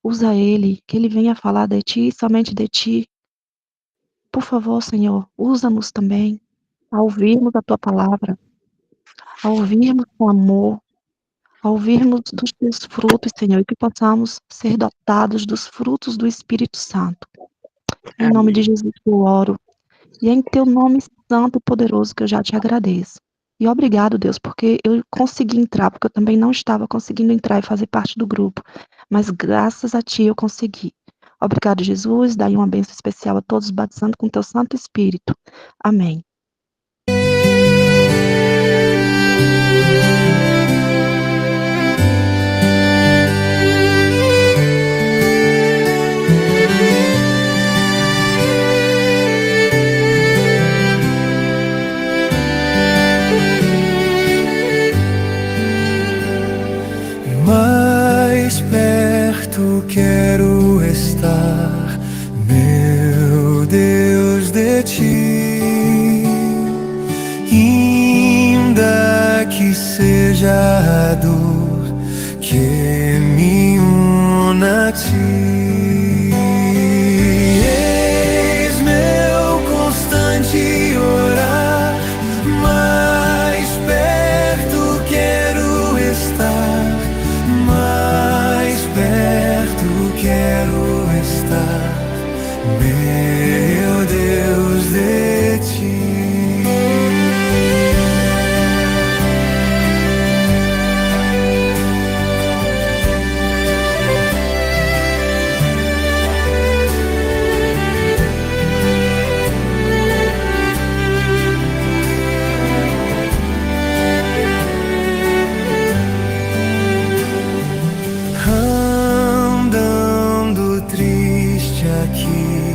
Usa ele, que ele venha falar de ti, somente de ti. Por favor, Senhor, usa-nos também, a ouvirmos a tua palavra, a ouvirmos com amor, a ouvirmos dos teus frutos, Senhor, e que possamos ser dotados dos frutos do Espírito Santo. Em nome de Amém. Jesus eu oro. E é em teu nome santo e poderoso que eu já te agradeço. E obrigado, Deus, porque eu consegui entrar, porque eu também não estava conseguindo entrar e fazer parte do grupo. Mas graças a ti eu consegui. Obrigado, Jesus. Dai uma bênção especial a todos, batizando com teu Santo Espírito. Amém. Mais perto quero estar, meu Deus, de ti, ainda que seja a dor que me una a ti. Eis meu constante orar, mais perto quero estar, mais perto quero estar, meu Deus, de ti. Andando triste aqui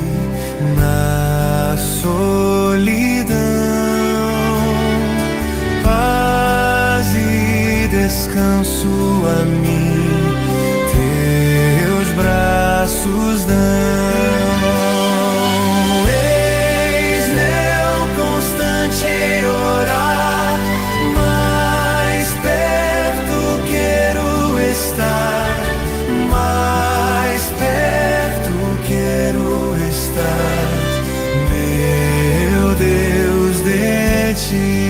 na solidão, paz e descanso a mim teus braços dão. Eis meu constante orar, mais perto quero estar, mais perto quero estar, meu Deus, de ti.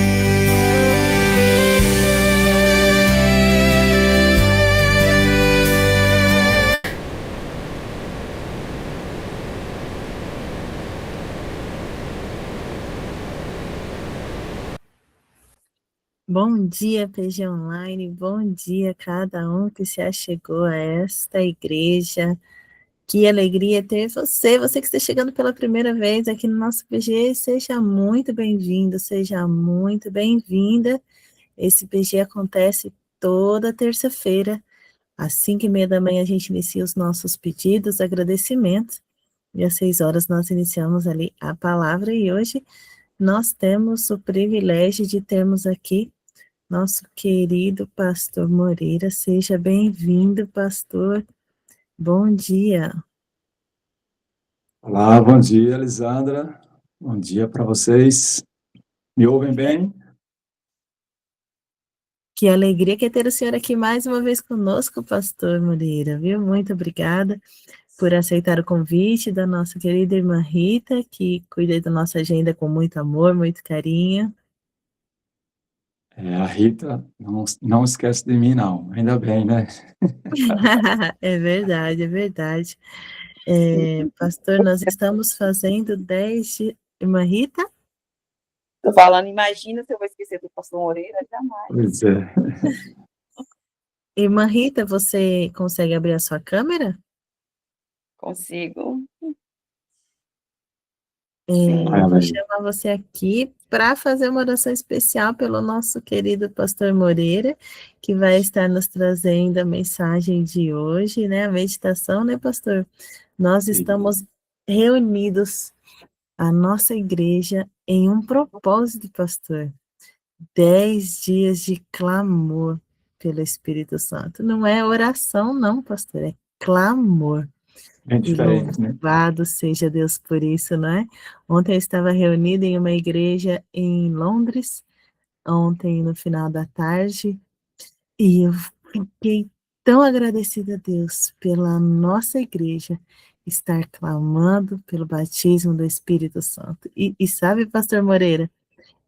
Bom dia, PG Online, bom dia a cada um que se achegou a esta igreja. Que alegria ter você que está chegando pela primeira vez aqui no nosso PG, seja muito bem-vindo, seja muito bem-vinda. Esse PG acontece toda terça-feira, às 5:30 da manhã a gente inicia os nossos pedidos, agradecimentos, e às 6 horas nós iniciamos ali a palavra, e hoje nós temos o privilégio de termos aqui nosso querido pastor Moreira. Seja bem-vindo, pastor. Bom dia. Olá, bom dia, Elisandra. Bom dia para vocês. Me ouvem bem? Que alegria que é ter o senhor aqui mais uma vez conosco, pastor Moreira, viu? Muito obrigada por aceitar o convite da nossa querida irmã Rita, que cuida da nossa agenda com muito amor, muito carinho. A Rita não esquece de mim, não. Ainda bem, né? É verdade, é verdade. Pastor, nós estamos fazendo 10 de... Irmã Rita? Tô falando, imagina se eu vou esquecer do pastor Moreira, jamais. Pois é. Irmã Rita, você consegue abrir a sua câmera? Consigo. Vou chamar você aqui para fazer uma oração especial pelo nosso querido pastor Moreira, que vai estar nos trazendo a mensagem de hoje, né? A meditação, né, pastor? Nós estamos reunidos, a nossa igreja, em um propósito, pastor. 10 dias de clamor pelo Espírito Santo. Não é oração, não, pastor, é clamor. Bem diferente, né? Louvado seja Deus por isso, não é? Ontem eu estava reunida em uma igreja em Londres, ontem no final da tarde, e eu fiquei tão agradecida a Deus pela nossa igreja estar clamando pelo batismo do Espírito Santo. E sabe, pastor Moreira,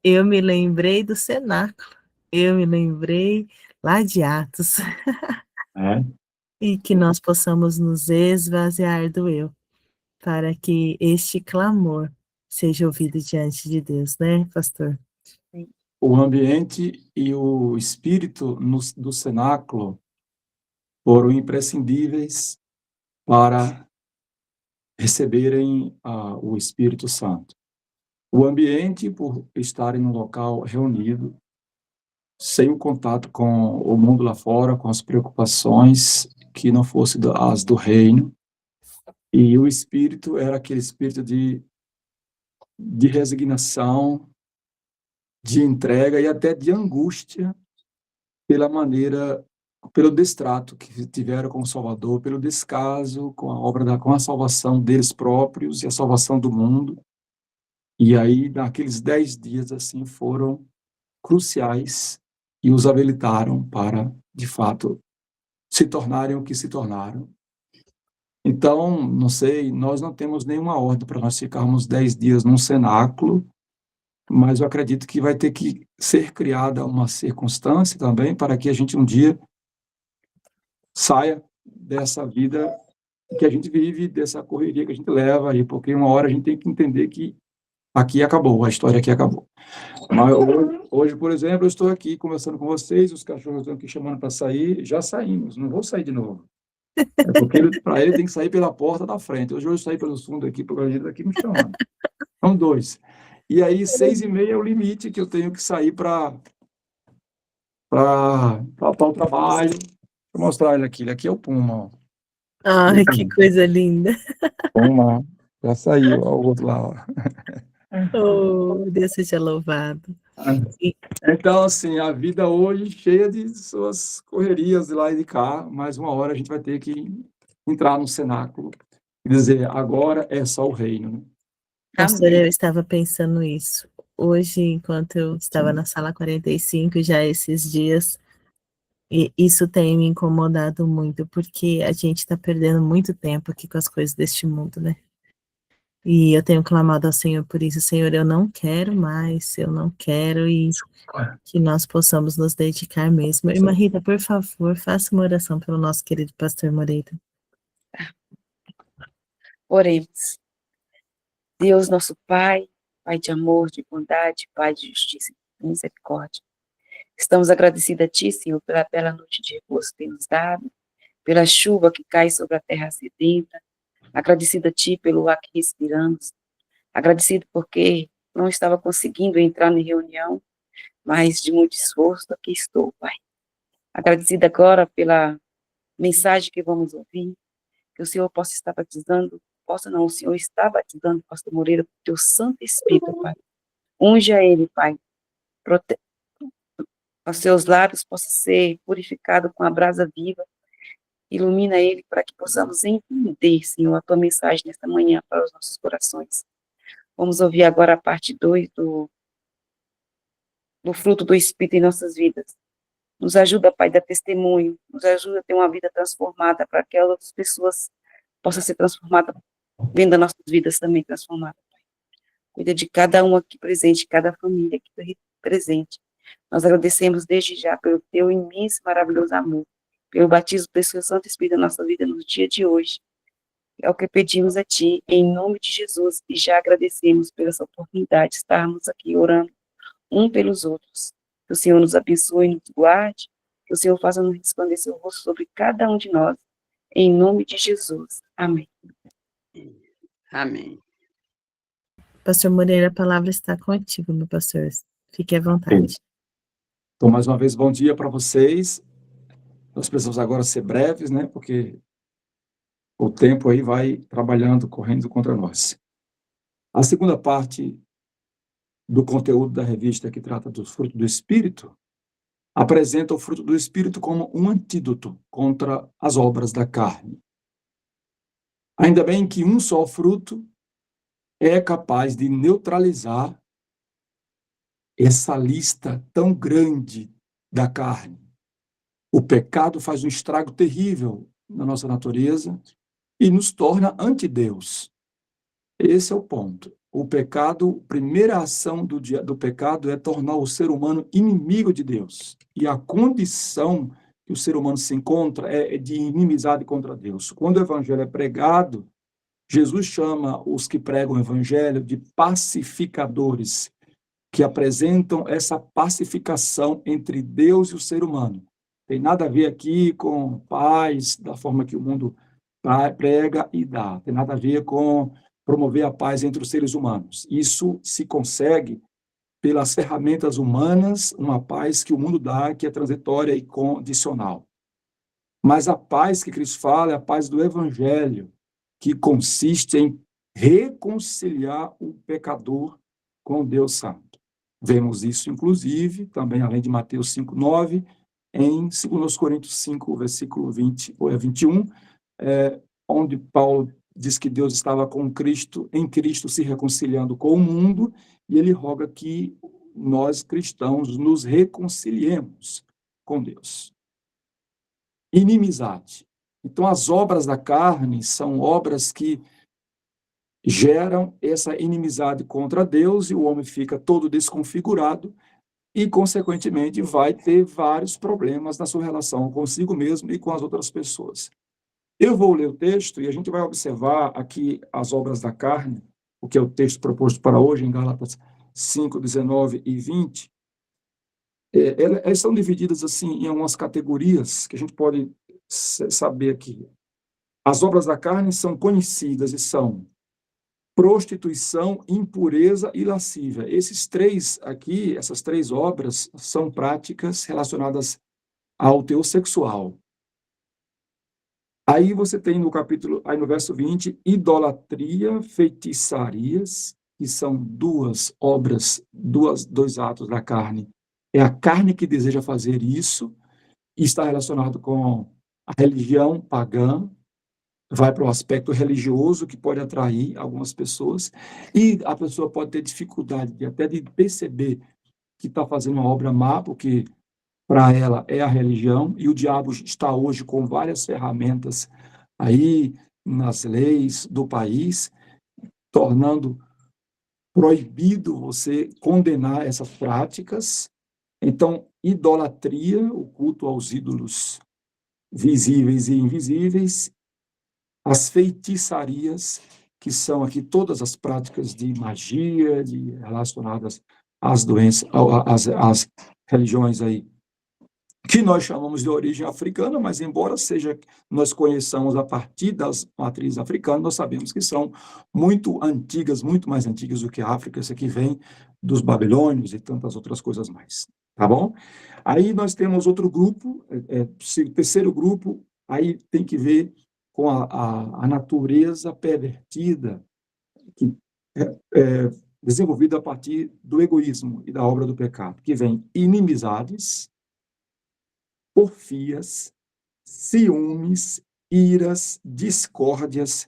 eu me lembrei do cenáculo, eu me lembrei lá de Atos, É. e que nós possamos nos esvaziar do eu, para que este clamor seja ouvido diante de Deus, né, pastor? O ambiente e o espírito do cenáculo foram imprescindíveis para receberem o Espírito Santo. O ambiente, por estarem num local reunido, sem o contato com o mundo lá fora, com as preocupações que não fossem as do reino, e o espírito era aquele espírito de resignação, de entrega e até de angústia pela maneira, pelo destrato que tiveram com o Salvador, pelo descaso com a obra com a salvação deles próprios e a salvação do mundo. E aí, naqueles 10 dias, assim, foram cruciais e os habilitaram para, de fato, se tornarem o que se tornaram. Então, não sei, nós não temos nenhuma ordem para nós ficarmos 10 dias num cenáculo, mas eu acredito que vai ter que ser criada uma circunstância também para que a gente um dia saia dessa vida que a gente vive, dessa correria que a gente leva aí, porque uma hora a gente tem que entender que aqui acabou, a história aqui acabou. Mas hoje, por exemplo, eu estou aqui conversando com vocês, os cachorros estão aqui chamando para sair, já saímos, não vou sair de novo. É porque para ele tem que sair pela porta da frente. Hoje eu saí pelo fundo aqui, porque a gente está aqui me chamando. São 2. E aí, 6h30 é o limite que eu tenho que sair para o trabalho. Vou mostrar ele aqui é o Puma. Ó. Ai, que coisa linda. Puma, já saiu, ó, o outro lá. Ó. Oh, Deus seja louvado. Então, assim, a vida hoje cheia de suas correrias de lá e de cá, mas uma hora a gente vai ter que entrar no cenáculo e dizer, agora é só o reino. Né? Pastor, eu estava pensando isso. Hoje, enquanto eu estava na sala 45, já esses dias, e isso tem me incomodado muito, porque a gente está perdendo muito tempo aqui com as coisas deste mundo, né? E eu tenho clamado ao Senhor por isso. Senhor, eu não quero mais, eu não quero, e que nós possamos nos dedicar mesmo. Irmã Rita, por favor, faça uma oração pelo nosso querido pastor Moreira. Oremos. Deus, nosso Pai, Pai de amor, de bondade, Pai de justiça e misericórdia. Estamos agradecidos a Ti, Senhor, pela bela noite de repouso que temos dado, pela chuva que cai sobre a terra sedenta, agradecido a Ti pelo ar que respiramos, agradecido porque não estava conseguindo entrar na reunião, mas de muito esforço aqui estou, Pai. Agradecido agora pela mensagem que vamos ouvir, que o Senhor possa estar batizando, o Senhor está batizando o pastor Moreira com o Teu Santo Espírito, Pai. Unja ele, Pai. Os seus lábios possam ser purificados com a brasa viva. Ilumina ele para que possamos entender, Senhor, a Tua mensagem nesta manhã para os nossos corações. Vamos ouvir agora a parte 2 do fruto do Espírito em nossas vidas. Nos ajuda, Pai, a dar testemunho. Nos ajuda a ter uma vida transformada para que outras pessoas possam ser transformadas, vendo as nossas vidas também transformadas, Pai. Cuida de cada um aqui presente, cada família aqui presente. Nós agradecemos desde já pelo Teu imenso e maravilhoso amor, pelo batismo do Teu Santo Espírito na nossa vida no dia de hoje. É o que pedimos a Ti, em nome de Jesus, e já agradecemos pela essa oportunidade de estarmos aqui orando um pelos outros. Que o Senhor nos abençoe e nos guarde, que o Senhor faça nos resplandecer o rosto sobre cada um de nós, em nome de Jesus. Amém. Amém. Pastor Moreira, a palavra está contigo, meu pastor. Fique à vontade. Então, mais uma vez, bom dia para vocês. Nós precisamos agora ser breves, né? Porque o tempo aí vai trabalhando, correndo contra nós. A segunda parte do conteúdo da revista que trata do fruto do Espírito apresenta o fruto do Espírito como um antídoto contra as obras da carne. Ainda bem que um só fruto é capaz de neutralizar essa lista tão grande da carne. O pecado faz um estrago terrível na nossa natureza e nos torna anti-Deus. Esse é o ponto. O pecado, a primeira ação do pecado é tornar o ser humano inimigo de Deus. E a condição que o ser humano se encontra é de inimizade contra Deus. Quando o evangelho é pregado, Jesus chama os que pregam o evangelho de pacificadores, que apresentam essa pacificação entre Deus e o ser humano. Tem nada a ver aqui com paz, da forma que o mundo prega e dá. Tem nada a ver com promover a paz entre os seres humanos. Isso se consegue pelas ferramentas humanas, uma paz que o mundo dá, que é transitória e condicional. Mas a paz que Cristo fala é a paz do Evangelho, que consiste em reconciliar o pecador com Deus Santo. Vemos isso, inclusive, também, além de Mateus 5:9, em 2 Coríntios 5, versículo 20 ou 21, onde Paulo diz que Deus estava com Cristo, em Cristo se reconciliando com o mundo, e ele roga que nós, cristãos, nos reconciliemos com Deus. Inimizade. Então, as obras da carne são obras que geram essa inimizade contra Deus, e o homem fica todo desconfigurado e, consequentemente, vai ter vários problemas na sua relação consigo mesmo e com as outras pessoas. Eu vou ler o texto e a gente vai observar aqui as obras da carne, o que é o texto proposto para hoje, em Gálatas 5, 19 e 20. Elas são divididas assim em algumas categorias que a gente pode saber aqui. As obras da carne são conhecidas e são prostituição, impureza e lascívia. Esses três aqui, essas três obras, são práticas relacionadas ao teor sexual. Aí você tem no capítulo, aí no verso 20, idolatria, feitiçarias, que são duas obras, dois atos da carne. É a carne que deseja fazer isso, e está relacionado com a religião pagã, vai para o aspecto religioso, que pode atrair algumas pessoas, e a pessoa pode ter dificuldade até de perceber que está fazendo uma obra má, porque para ela é a religião, e o diabo está hoje com várias ferramentas aí nas leis do país, tornando proibido você condenar essas práticas. Então, idolatria, o culto aos ídolos visíveis e invisíveis, as feitiçarias, que são aqui todas as práticas de magia, relacionadas às doenças, às religiões aí, que nós chamamos de origem africana, mas embora nós conheçamos a partir das matrizes africanas, nós sabemos que são muito antigas, muito mais antigas do que a África. Isso aqui vem dos babilônios e tantas outras coisas mais, tá bom? Aí nós temos outro grupo, terceiro grupo, aí tem que ver com a natureza pervertida, que é desenvolvida a partir do egoísmo e da obra do pecado, que vem inimizades, porfias, ciúmes, iras, discórdias,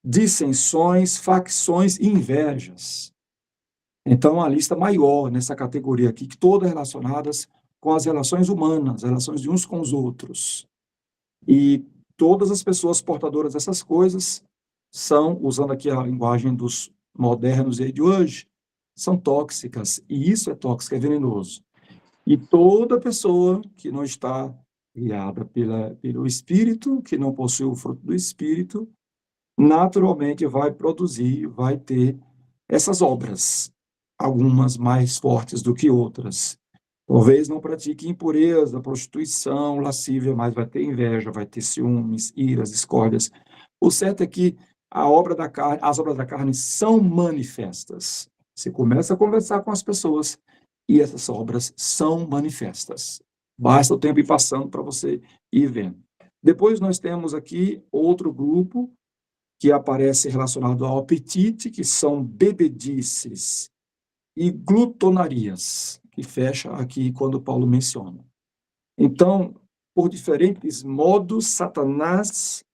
dissensões, facções e invejas. Então, a lista maior nessa categoria aqui, que todas relacionadas com as relações humanas, relações de uns com os outros. E todas as pessoas portadoras dessas coisas são, usando aqui a linguagem dos modernos e de hoje, são tóxicas. E isso é tóxico, é venenoso. E toda pessoa que não está guiada pelo Espírito, que não possui o fruto do Espírito, naturalmente vai produzir, vai ter essas obras, algumas mais fortes do que outras. Talvez não pratique impureza, prostituição, lascívia, mas vai ter inveja, vai ter ciúmes, iras, discórdias. O certo é que as obras da carne são manifestas. Você começa a conversar com as pessoas, e essas obras são manifestas. Basta o tempo ir passando para você ir vendo. Depois nós temos aqui outro grupo que aparece relacionado ao apetite, que são bebedices e glutonarias, que fecha aqui quando Paulo menciona. Então, por diferentes modos, Satanás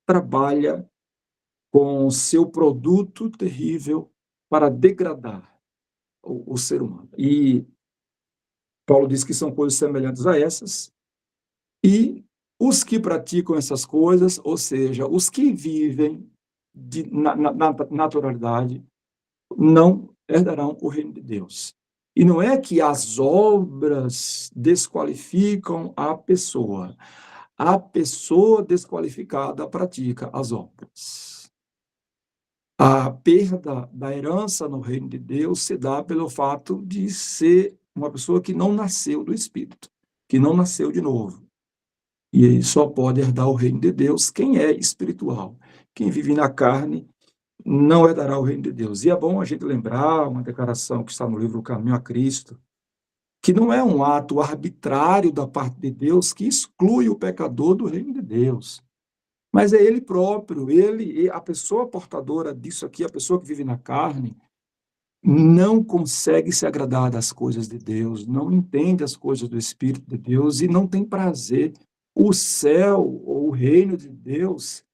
trabalha com seu produto terrível para degradar o ser humano. E Paulo diz que são coisas semelhantes a essas, E os que praticam essas coisas, ou seja, os que vivem na naturalidade, não herdarão o reino de Deus. E não é que as obras desqualificam a pessoa desqualificada pratica as obras. A perda da herança no reino de Deus se dá pelo fato de ser uma pessoa que não nasceu do Espírito, que não nasceu de novo. E aí só pode herdar o reino de Deus quem é espiritual. Quem vive na carne não herdará o reino de Deus. E é bom a gente lembrar uma declaração que está no livro O Caminho a Cristo, que não é um ato arbitrário da parte de Deus que exclui o pecador do reino de Deus. Mas é ele próprio, a pessoa portadora disso aqui, a pessoa que vive na carne, não consegue se agradar das coisas de Deus, não entende as coisas do Espírito de Deus e não tem prazer. O céu, ou o reino de Deus,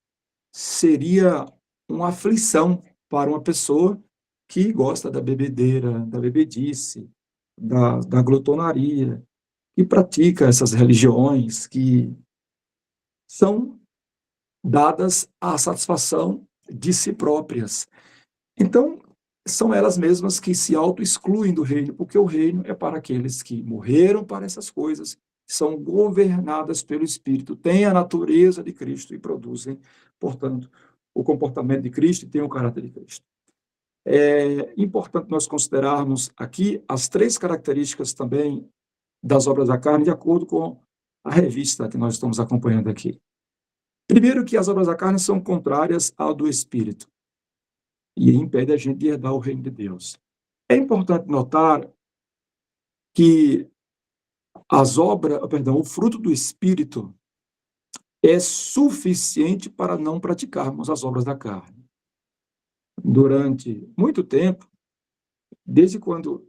seria uma aflição para uma pessoa que gosta da bebedeira, da bebedice, da glutonaria, que pratica essas religiões que são dadas à satisfação de si próprias. Então, são elas mesmas que se auto-excluem do reino, porque o reino é para aqueles que morreram para essas coisas, são governadas pelo Espírito, têm a natureza de Cristo e produzem, portanto, o comportamento de Cristo e têm o caráter de Cristo. É importante nós considerarmos aqui as 3 características também das obras da carne, de acordo com a revista que nós estamos acompanhando aqui. Primeiro, que as obras da carne são contrárias ao do Espírito e impede a gente de herdar o reino de Deus. É importante notar que o fruto do Espírito é suficiente para não praticarmos as obras da carne. Durante muito tempo, desde quando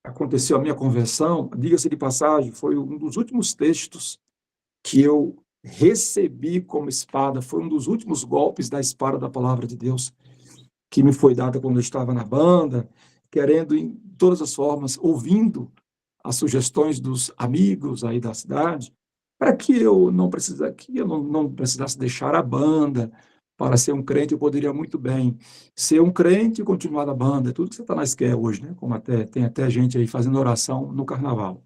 aconteceu a minha conversão, diga-se de passagem, foi um dos últimos textos que eu recebi como espada, foi um dos últimos golpes da espada da palavra de Deus que me foi dada quando eu estava na banda, querendo em todas as formas, ouvindo as sugestões dos amigos aí da cidade, para que eu não precisasse deixar a banda. Para ser um crente, eu poderia muito bem ser um crente e continuar na banda. É tudo que Satanás quer hoje, né? Como tem até gente aí fazendo oração no carnaval.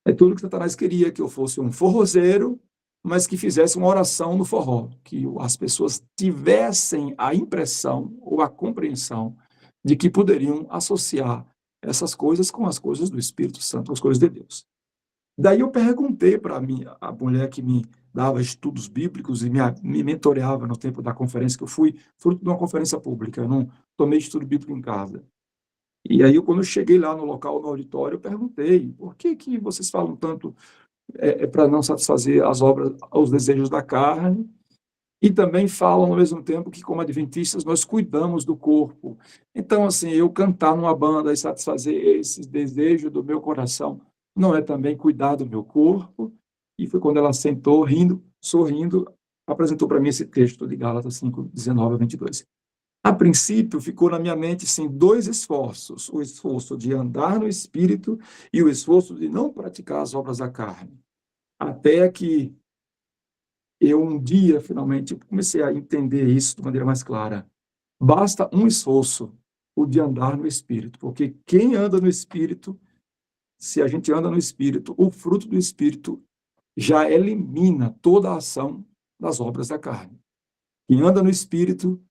É tudo que Satanás queria, que eu fosse um forrozeiro, mas que fizesse uma oração no forró, que as pessoas tivessem a impressão ou a compreensão de que poderiam associar essas coisas com as coisas do Espírito Santo, as coisas de Deus. Daí eu perguntei para a mulher que me dava estudos bíblicos e me mentoreava no tempo da conferência que eu fui, fruto de uma conferência pública, eu não tomei estudo bíblico em casa. E aí, quando eu cheguei lá no local, no auditório, eu perguntei, por que vocês falam tanto para não satisfazer as obras, os desejos da carne, e também falam ao mesmo tempo que, como adventistas, nós cuidamos do corpo. Então, assim, eu cantar numa banda e satisfazer esses desejos do meu coração não é também cuidar do meu corpo? E foi quando ela sentou, sorrindo, apresentou para mim esse texto de Gálatas 5, 19 a 22. A princípio, ficou na minha mente, sim, 2 esforços. O esforço de andar no Espírito e o esforço de não praticar as obras da carne. Até que eu, um dia, finalmente, comecei a entender isso de maneira mais clara. Basta um esforço, o de andar no Espírito. Porque quem anda no Espírito, se a gente anda no Espírito, o fruto do Espírito já elimina toda a ação das obras da carne. Quem anda no Espírito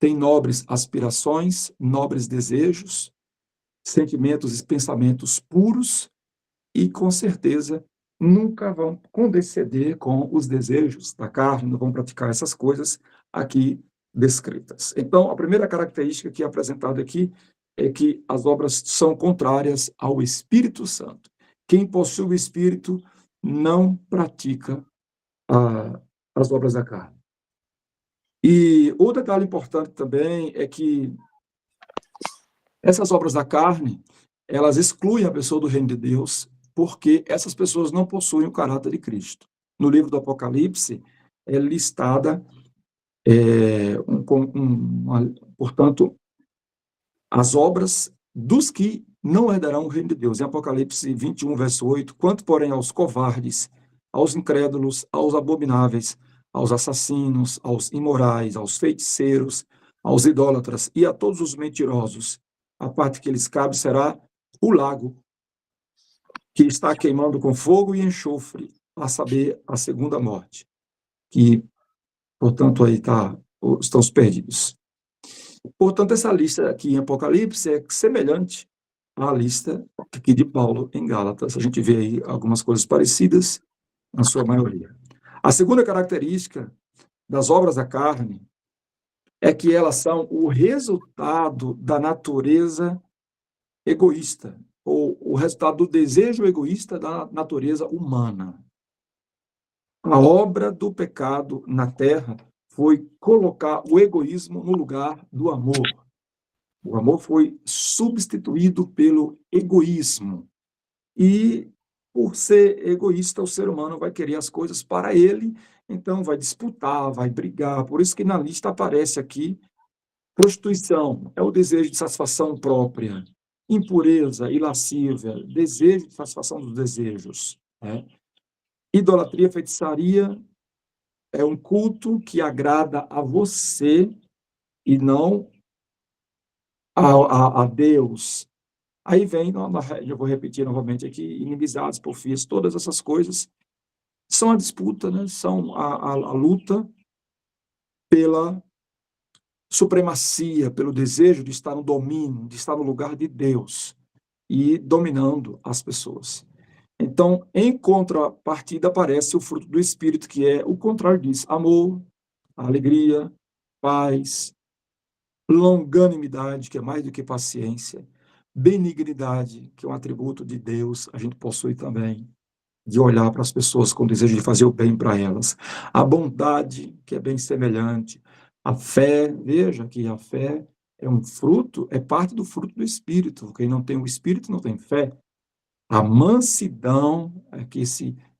tem nobres aspirações, nobres desejos, sentimentos e pensamentos puros e, com certeza, nunca vão condescender com os desejos da carne, não vão praticar essas coisas aqui descritas. Então, a primeira característica que é apresentada aqui é que as obras são contrárias ao Espírito Santo. Quem possui o Espírito não pratica as obras da carne. E outro detalhe importante também é que essas obras da carne, elas excluem a pessoa do reino de Deus, porque essas pessoas não possuem o caráter de Cristo. No livro do Apocalipse, é listada, portanto, as obras dos que não herdarão o reino de Deus. Em Apocalipse 21, verso 8, quanto, porém, aos covardes, aos incrédulos, aos abomináveis, aos assassinos, aos imorais, aos feiticeiros, aos idólatras e a todos os mentirosos. A parte que lhes cabe será o lago, que está queimando com fogo e enxofre, a saber, a segunda morte, que, portanto, aí estão os perdidos. Portanto, essa lista aqui em Apocalipse é semelhante à lista aqui de Paulo em Gálatas. A gente vê aí algumas coisas parecidas, na sua maioria. A segunda característica das obras da carne é que elas são o resultado da natureza egoísta, ou o resultado do desejo egoísta da natureza humana. A obra do pecado na terra foi colocar o egoísmo no lugar do amor. O amor foi substituído pelo egoísmo. E, por ser egoísta, o ser humano vai querer as coisas para ele, então vai disputar, vai brigar. Por isso que na lista aparece aqui prostituição, é o desejo de satisfação própria. Impureza e lascívia, desejo de satisfação dos desejos. Né? Idolatria, feitiçaria, é um culto que agrada a você e não a Deus. Aí vem, eu vou repetir novamente aqui, inimizades, porfias, todas essas coisas são a disputa, né? São a luta pela supremacia, pelo desejo de estar no domínio, de estar no lugar de Deus e dominando as pessoas. Então, em contrapartida, aparece o fruto do Espírito, que é o contrário disso: amor, alegria, paz, longanimidade, que é mais do que paciência, benignidade, que é um atributo de Deus, a gente possui também, de olhar para as pessoas com desejo de fazer o bem para elas. A bondade, que é bem semelhante. A fé, veja que a fé é um fruto, é parte do fruto do Espírito. Quem não tem o Espírito não tem fé. A mansidão, é que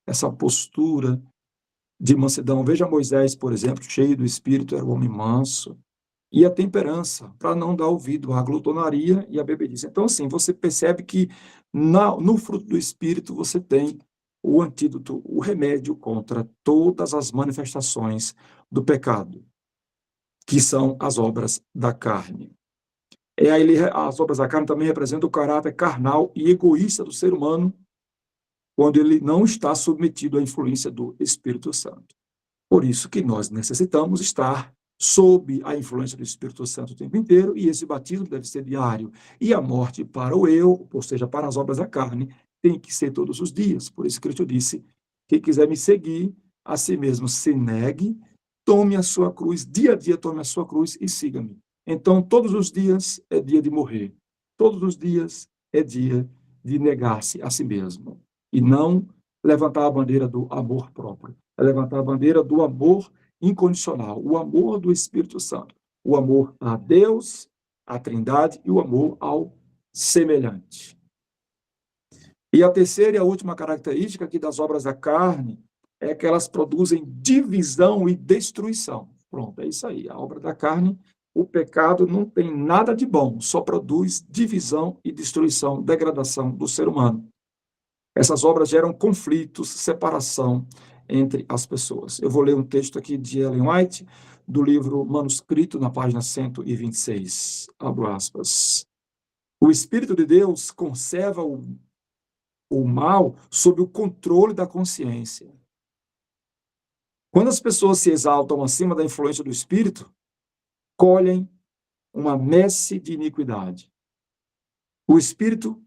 essa postura de mansidão. Veja Moisés, por exemplo, cheio do Espírito, era um homem manso. E a temperança, para não dar ouvido à glutonaria e à bebedice. Então, assim, você percebe que no fruto do Espírito você tem o antídoto, o remédio contra todas as manifestações do pecado, que são as obras da carne. As obras da carne também representam o caráter carnal e egoísta do ser humano, quando ele não está submetido à influência do Espírito Santo. Por isso que nós necessitamos estar sob a influência do Espírito Santo o tempo inteiro, e esse batismo deve ser diário. E a morte para o eu, ou seja, para as obras da carne, tem que ser todos os dias. Por isso Cristo disse: quem quiser me seguir, a si mesmo se negue, tome a sua cruz, dia a dia tome a sua cruz e siga-me. Então, todos os dias é dia de morrer. Todos os dias é dia de negar-se a si mesmo. E não levantar a bandeira do amor próprio. É levantar a bandeira do amor incondicional, o amor do Espírito Santo, o amor a Deus, à Trindade, e o amor ao semelhante. E a terceira e a última característica aqui das obras da carne é que elas produzem divisão e destruição. Pronto, é isso aí. A obra da carne, o pecado não tem nada de bom, só produz divisão e destruição, degradação do ser humano. Essas obras geram conflitos, separação entre as pessoas. Eu vou ler um texto aqui de Ellen White, do livro Manuscrito, na página 126. Abro aspas. O Espírito de Deus conserva o mal sob o controle da consciência. Quando as pessoas se exaltam acima da influência do Espírito, colhem uma messe de iniquidade. O Espírito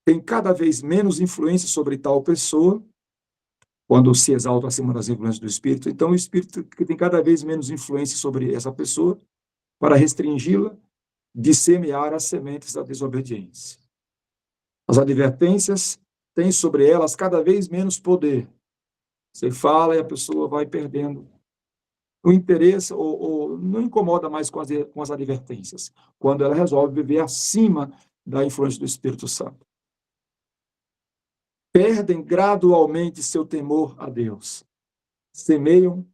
tem cada vez menos influência sobre tal pessoa, quando se exalta acima das influências do Espírito. Então, o Espírito tem cada vez menos influência sobre essa pessoa, para restringi-la de semear as sementes da desobediência. As advertências têm sobre elas cada vez menos poder. Você fala e a pessoa vai perdendo o interesse, ou não incomoda mais com as advertências, quando ela resolve viver acima da influência do Espírito Santo. Perdem gradualmente seu temor a Deus. Semeiam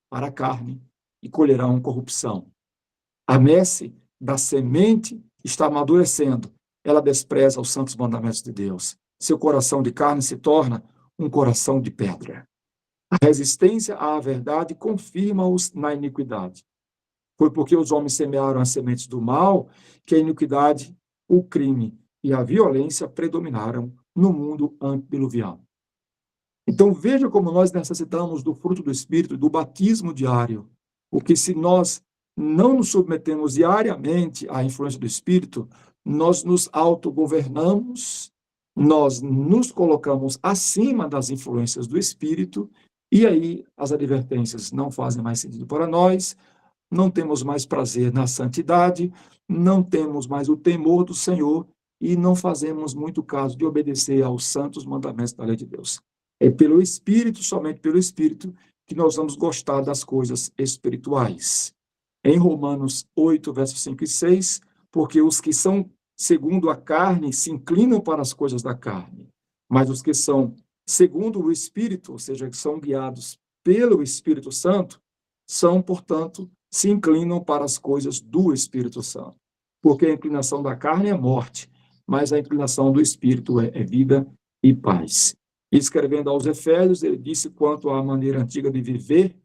para a carne e colherão corrupção. A messe da semente está amadurecendo. Ela despreza os santos mandamentos de Deus. Seu coração de carne se torna um coração de pedra. A resistência à verdade confirma-os na iniquidade. Foi porque os homens semearam as sementes do mal que a iniquidade, o crime e a violência predominaram no mundo antediluviano. Então, veja como nós necessitamos do fruto do Espírito, do batismo diário. Porque se nós não nos submetemos diariamente à influência do Espírito, nós nos autogovernamos, nós nos colocamos acima das influências do Espírito, e aí as advertências não fazem mais sentido para nós, não temos mais prazer na santidade, não temos mais o temor do Senhor, e não fazemos muito caso de obedecer aos santos mandamentos da lei de Deus. É pelo Espírito, somente pelo Espírito, que nós vamos gostar das coisas espirituais. Em Romanos 8, versos 5 e 6, porque os que são segundo a carne se inclinam para as coisas da carne, mas os que são segundo o Espírito, ou seja, que são guiados pelo Espírito Santo, são, portanto, se inclinam para as coisas do Espírito Santo. Porque a inclinação da carne é morte, mas a inclinação do Espírito é vida e paz. Escrevendo aos Efésios, ele disse, quanto à maneira antiga de viver,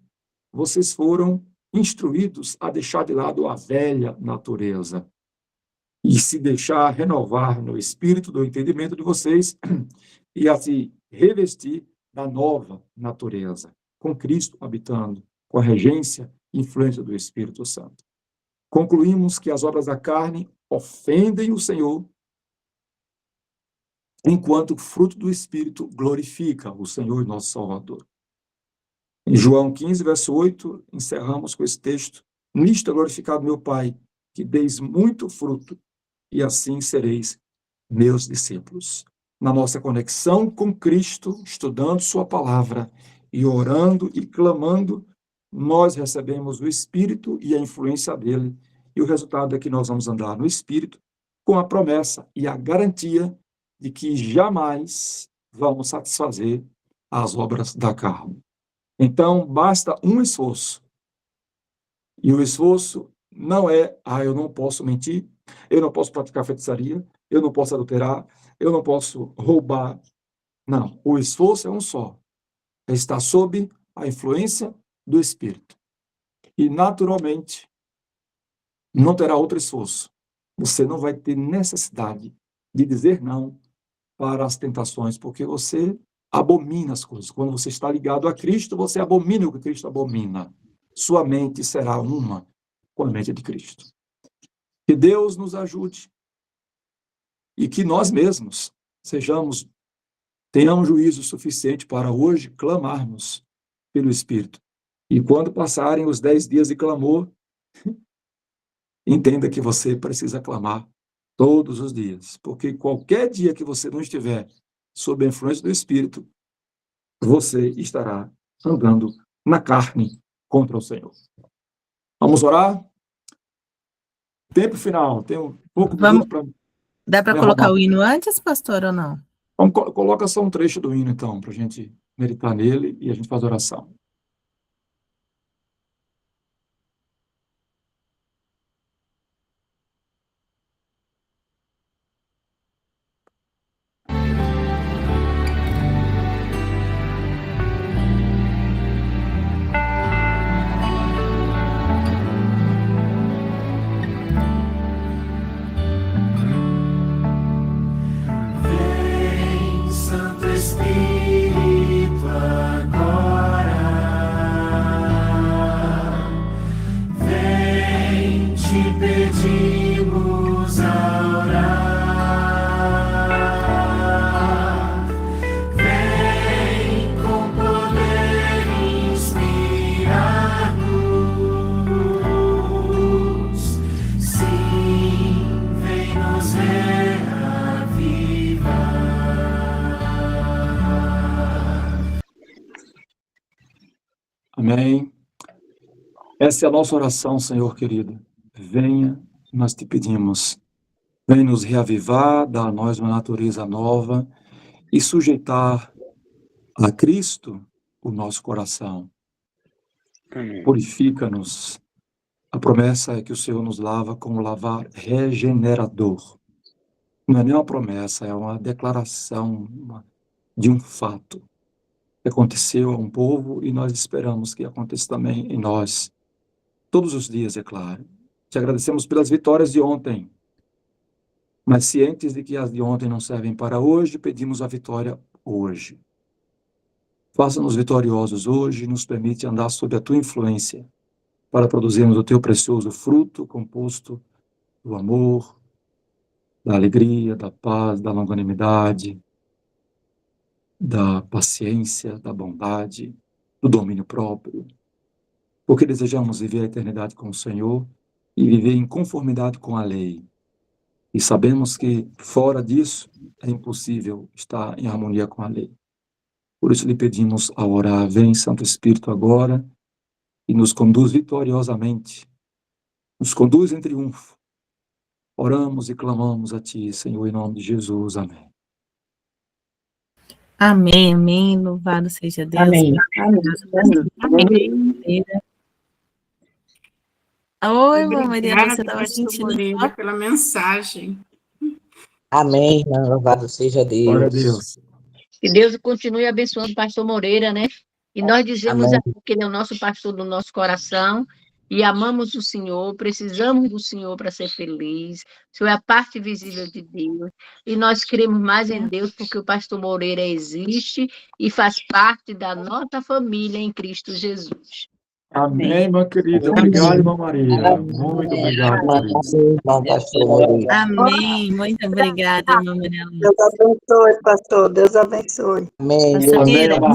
vocês foram instruídos a deixar de lado a velha natureza e se deixar renovar no espírito do entendimento de vocês e a se revestir da nova natureza, com Cristo habitando, com a regência e influência do Espírito Santo. Concluímos que as obras da carne ofendem o Senhor, enquanto o fruto do Espírito glorifica o Senhor e nosso Salvador. Em João 15, verso 8, encerramos com esse texto. Nisto é glorificado meu Pai, que deis muito fruto, e assim sereis meus discípulos. Na nossa conexão com Cristo, estudando sua palavra, e orando e clamando, nós recebemos o Espírito e a influência dele, e o resultado é que nós vamos andar no Espírito, com a promessa e a garantia de que jamais vamos satisfazer as obras da carne. Então, basta um esforço. E o esforço não é, eu não posso mentir, eu não posso praticar feitiçaria, eu não posso adulterar, eu não posso roubar. Não, o esforço é um só. É estar sob a influência do Espírito. E, naturalmente, não terá outro esforço. Você não vai ter necessidade de dizer não para as tentações, porque você abomina as coisas. Quando você está ligado a Cristo, você abomina o que Cristo abomina. Sua mente será uma com a mente de Cristo. Que Deus nos ajude e que nós mesmos tenhamos juízo suficiente para hoje clamarmos pelo Espírito. E quando passarem os 10 dias de clamor, entenda que você precisa clamar todos os dias, porque qualquer dia que você não estiver sob a influência do Espírito, você estará andando na carne contra o Senhor. Vamos orar? Tempo final, tem um pouco minuto para... Dá para colocar o hino antes, pastor, ou não? Coloca só um trecho do hino, então, para a gente meditar nele e a gente faz a oração. Santo Espírito, agora vem, te pedimos a orar. Vem com poder inspirar-nos. Sim, vem nos reavivar. Amém. Essa é a nossa oração, Senhor querido. Venha, nós te pedimos. Vem nos reavivar, dar a nós uma natureza nova e sujeitar a Cristo o nosso coração. Purifica-nos. A promessa é que o Senhor nos lava como lavar regenerador. Não é nem uma promessa, é uma declaração de um fato. que aconteceu a um povo e nós esperamos que aconteça também em nós, todos os dias, é claro. Te agradecemos pelas vitórias de ontem, mas cientes de que as de ontem não servem para hoje, pedimos a vitória hoje. Faça-nos vitoriosos hoje e nos permite andar sob a tua influência para produzirmos o teu precioso fruto composto do amor, da alegria, da paz, da longanimidade, da paciência, da bondade, do domínio próprio, porque desejamos viver a eternidade com o Senhor e viver em conformidade com a lei. E sabemos que fora disso é impossível estar em harmonia com a lei. Por isso lhe pedimos a orar, vem Santo Espírito agora e nos conduz vitoriosamente, nos conduz em triunfo. Oramos e clamamos a Ti, Senhor, em nome de Jesus. Amém. Amém, amém. Louvado seja Deus. Amém. Amém. Oi, irmã Mariana, você Obrigada, estava pastor sentindo Moreira, pela mensagem. Amém, irmã. Louvado seja Deus. Glória a Deus. Que Deus continue abençoando o pastor Moreira, né? E nós dizemos Amém. aqui que ele é o nosso pastor do nosso coração e amamos o Senhor, precisamos do Senhor para ser feliz. O Senhor é a parte visível de Deus. E nós cremos mais em Deus porque o pastor Moreira existe e faz parte da nossa família em Cristo Jesus. Amém, irmã querida. Obrigado, irmã Maria. Muito obrigado por isso. Irmão pastor Moreira. Amém. Muito obrigada, irmã Mariana. Deus abençoe, pastor. Deus abençoe. Amém. Pastor Amém, Moreira, amado.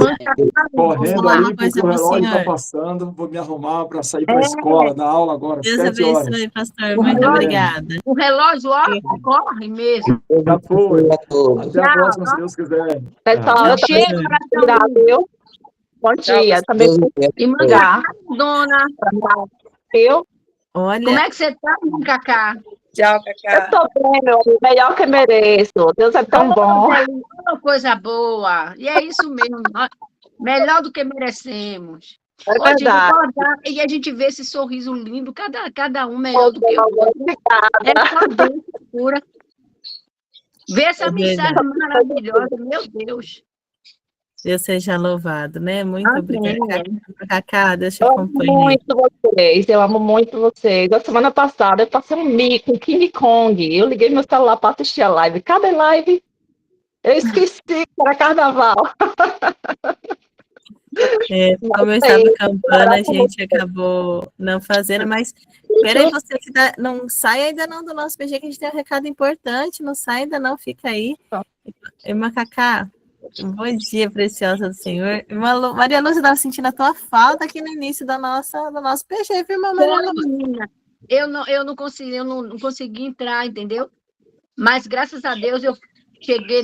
vou Correndo falar uma ali, coisa porque o pro relógio está senhor. passando. Vou me arrumar para sair para a escola, dar aula agora, Deus 7 horas. abençoe, pastor. Muito Amém. obrigada. O relógio, ó, corre mesmo. Já foi. A todos. Até a próxima, se Deus quiser. Pessoal, eu também Chega, sou grato, viu? Bom dia. Também Deus sou quer. e manda Já. dona. grato, viu? Olha, Como é que você tá, Cacá? Tchau, Eu Cacá. tô bem, meu amigo. Melhor que mereço. Deus é tão bom. Uma coisa boa. E é isso mesmo. Melhor do que merecemos. É Hoje, verdade. recordar, e a gente vê esse sorriso lindo, cada um melhor do que o outro. É Obrigada. só Deus que cura. Vê essa É mensagem maravilhosa, meu Deus. Deus seja louvado, né? Muito Amém. obrigada. Cacá, Deus te Eu amo acompanhe. muito vocês. Eu amo muito vocês. A semana passada eu passei um mico, um King Kong. Eu liguei meu celular para assistir a live. Cada live eu esqueci que era carnaval. Como eu estava acampando, a gente acabou não fazendo, mas peraí, você não sai ainda não do nosso PG, que a gente tem um recado importante, não sai ainda não, fica aí. Irmã Cacá, bom dia, preciosa do Senhor. Irmã Maria Lúcia, estava sentindo a tua falta aqui no início do nosso PG, viu, irmã Maria Lúcia? Menina, eu não consegui entrar, entendeu? Mas graças a Deus eu cheguei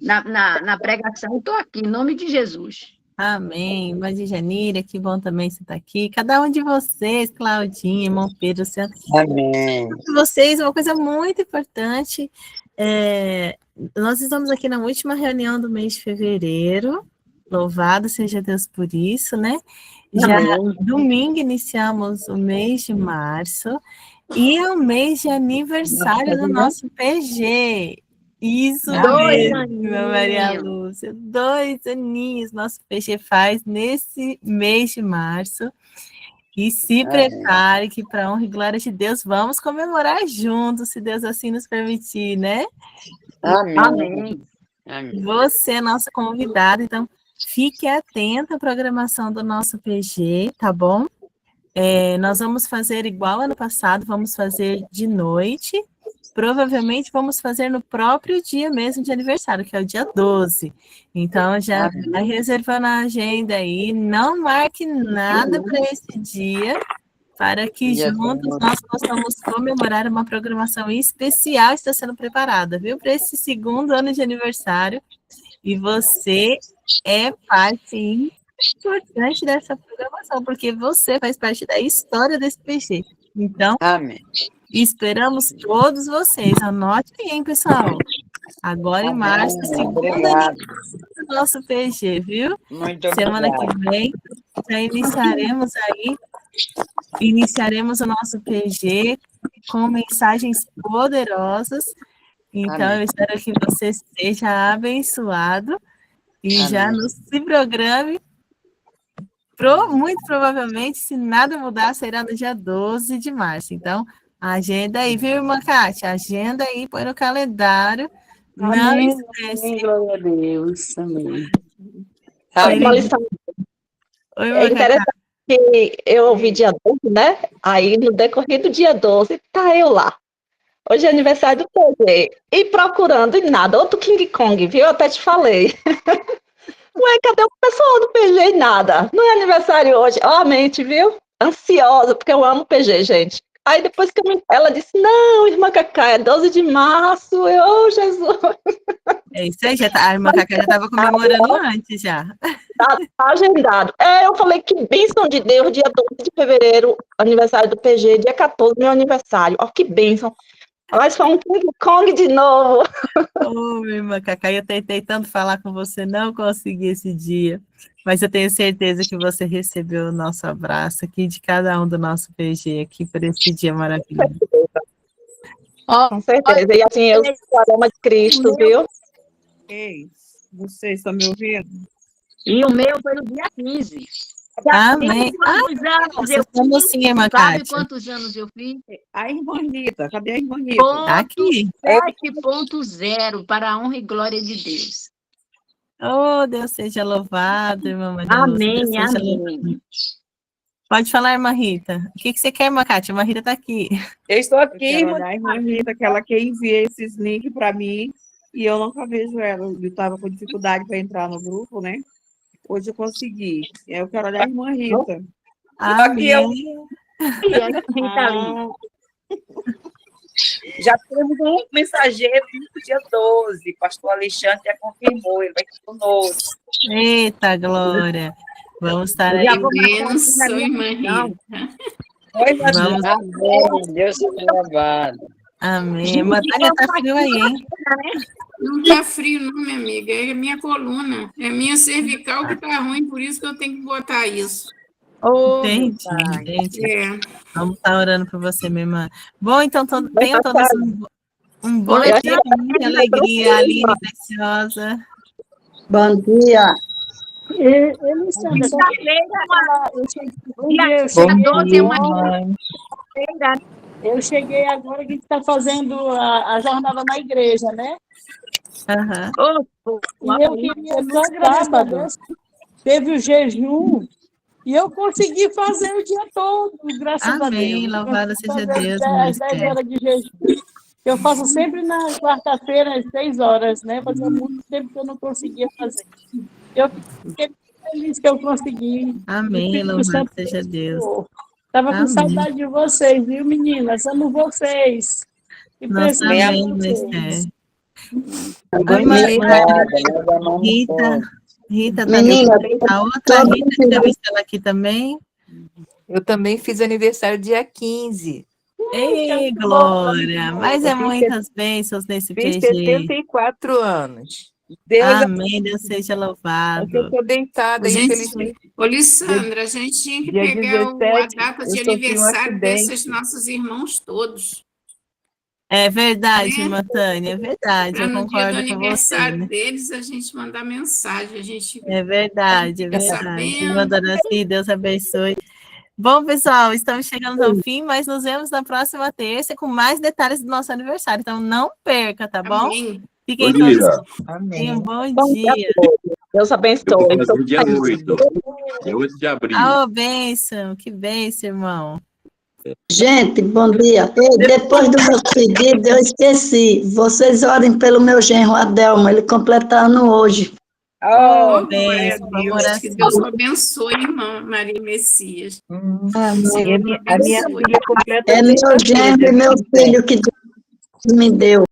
na pregação e estou aqui, em nome de Jesus. Amém. Irmã de Janira, que bom também você estar aqui. Cada um de vocês, Claudinha, irmão Pedro, Amém. vocês, uma coisa muito importante. Nós estamos aqui na última reunião do mês de fevereiro. Louvado seja Deus por isso, né? Já domingo iniciamos o mês de março e é o mês de aniversário do nosso PG. Isso Dois mesmo, Maria aninhos. Lúcia. 2 aninhos nosso PG faz nesse mês de março. E se prepare que, para honra e glória de Deus, vamos comemorar juntos, se Deus assim nos permitir, né? Amém. Você é nossa convidada, então fique atento à programação do nosso PG, tá bom? Nós vamos fazer igual ano passado, vamos fazer de noite. Provavelmente vamos fazer no próprio dia mesmo de aniversário, que é o dia 12. Então, já vai reservando a agenda aí, não marque nada para esse dia, para que juntos nós possamos comemorar uma programação especial que está sendo preparada, viu? Para esse segundo ano de aniversário. E você é parte importante dessa programação, porque você faz parte da história desse PG. Então, Amém. esperamos todos vocês. Anote aí, hein, pessoal? Agora em março, segunda Obrigado. do nosso PG, viu? Muito Semana obrigado. que vem já iniciaremos o nosso PG com mensagens poderosas. Então, Amém. eu espero que você seja abençoado. E já Amém. não se programe. Muito provavelmente, se nada mudar, será no dia 12 de março. Então, agenda aí, viu, irmã Kátia? Agenda aí, põe no calendário. Não Amém, esquece. amém, glória a Deus, amém. Amém. Oi, É irmã Cacá. interessante que eu ouvi dia 12, né? Aí, no decorrer do dia 12, tá eu lá. Hoje é aniversário do PG. E procurando e nada. Outro King Kong, viu? Eu até te falei. Ué, cadê o pessoal do PG e nada? Não é aniversário hoje. Ó, a mente, viu? Ansiosa, porque eu amo PG, gente. Aí depois que ela disse, não, irmã Cacá, é 12 de março. Eu, oh, Jesus. É isso aí, a irmã Cacá já estava comemorando antes já. Tá agendado. Eu falei que bênção de Deus, dia 12 de fevereiro, aniversário do PG, dia 14, meu aniversário. Ó, que bênção. Mas foi um King Kong de novo. Ô, irmã Cacá, eu tentei tanto falar com você, não consegui esse dia. Mas eu tenho certeza que você recebeu o nosso abraço aqui de cada um do nosso PG aqui por esse dia maravilhoso. Com certeza. E assim, eu sou o aroma de Cristo, viu? Ei, vocês estão me ouvindo? E o meu foi no dia 15. Amém. Quantos anos eu Estamos fiz? sim, irmã Sabe Kátia. quantos anos eu fiz? A irmã Rita, cadê a irmã Rita? Tá aqui. 7.0 para a honra e glória de Deus. Oh, Deus seja louvado, irmã Maria Lúcia, Amém, Deus seja amém. louvado. Pode falar, irmã Rita. O que você quer, irmã Kátia? A irmã Rita está aqui. Eu estou Eu aqui, quero irmã. olhar a irmã Rita, que ela quer enviar esses links para mim e eu nunca vejo ela. Eu estava com dificuldade para entrar no grupo, né? Hoje eu consegui. Eu quero olhar a irmã Rita. Aqui eu Rita ali. já temos um mensageiro no dia 12. Pastor Alexandre já confirmou, ele vai estar conosco. Eita, glória. Vamos estar aí. Benção, irmã Rita. Oi, minha Vamos. Amém. Deus seja louvado. Amém. Irmã Tânia, tá frio aí, hein? Não tá frio, não, minha amiga. É a minha coluna. É a minha cervical que tá ruim, por isso que eu tenho que botar isso. Entendi. É. Vamos estar orando por você, minha irmã. Bom, então, tenham todos um bom dia, com muita alegria, Aline Preciosa. Bom dia. Eu cheguei agora que a gente está fazendo a jornada na igreja, né? E eu queria só sábado. Teve o jejum e eu consegui fazer o dia todo, graças a Deus. Amém, louvado seja Deus. Às 10 horas de jejum. Eu faço sempre na quarta-feira, às 6 horas, né? Fazia muito tempo que eu não conseguia fazer. Eu fiquei feliz que eu consegui. Amém, louvado seja Deus. Estava com saudade de vocês, viu, meninas? Amo vocês. E Nossa, amém, Rita, menina, a outra Rita, que já visto ela aqui também. Eu também fiz aniversário dia 15. Ei, Glória! Mas é muitas bênçãos nesse Fiz PG. 74 anos. Amém, Deus seja louvado. Eu estou deitada, infelizmente. Ô, Lissandra, a gente tinha que Dia pegar 17, a data de eu sofri um aniversário acidente. desses nossos irmãos todos. É verdade, irmã Tânia, é verdade, Para eu no dia do concordo com você. aniversário deles, a gente mandar mensagem. A gente É verdade, fica Irmã sabendo. Doraci, Deus abençoe. Bom, pessoal, estamos chegando ao fim, mas nos vemos na próxima terça com mais detalhes do nosso aniversário. Então, não perca, tá bom? Amém. Fiquem Bom todos dia. bem. Um bom dia. dia. Deus Eu abençoe. vou fazer dia 8. Dia 8 de abril. Ah, bênção, que bênção, irmão. Gente, bom dia. Ei, depois do meu pedido, eu esqueci. Vocês orem pelo meu genro Adelmo, ele completa ano hoje. Oh, bênção, glória a Deus. Que Deus o abençoe, irmã Maria Messias. Amém. A minha filha completa. É meu genro e meu filho que Deus me deu.